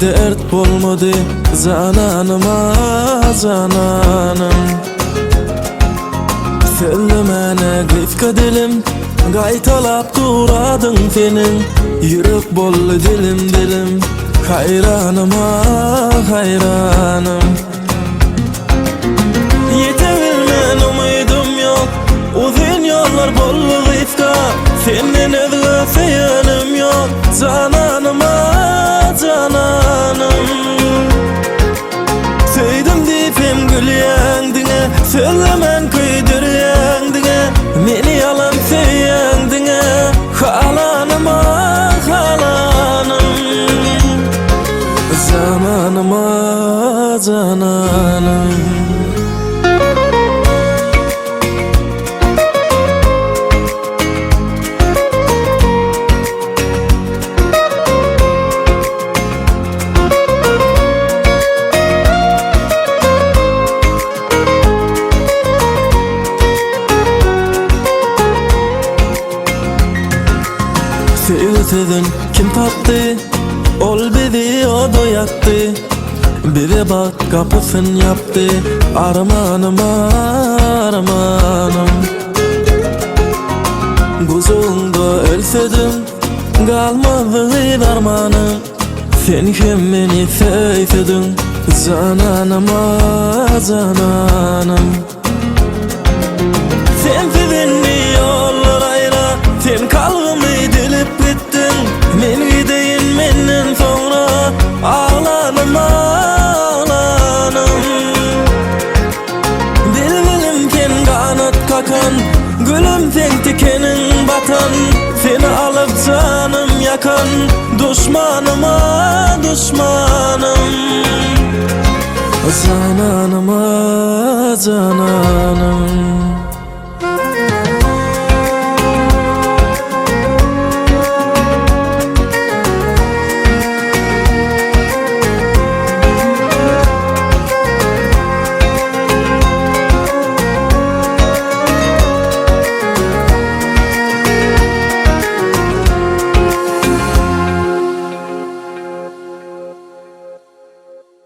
dert bolmadı zananıma zananım. Söylemene gıfka dilim gaytalap duradın senin. Yürek bollu dilim dilim hayranıma hayranım. Yetebilmen umudum yok, uzun yollar bollu gıfka. Senin özgü seyanım yok zananıma zananım. Söyledim dipim gülüyendine, söylemen kıydırıyendine. Meni yalan söyleyendine, halanıma halanım. Zamanıma zananım. Sevdin kim tattı, ol bizi o doyattı. Biri bak kapısın yaptı, armanıma armanım. Kuzunda ölsedim, kalmadı darmanım. Sen kim beni sevdin, zananıma zananım. Sen sevinli yollar ayra, sen kalbimi dilip gittin. Men gideyim menden sonra, ağlanım ağlanım. Bilbilimken kanat kakan, gülüm sen tikenin batan. Seni alıp canım yakan, düşmanıma düşmanım. Zananıma zananım.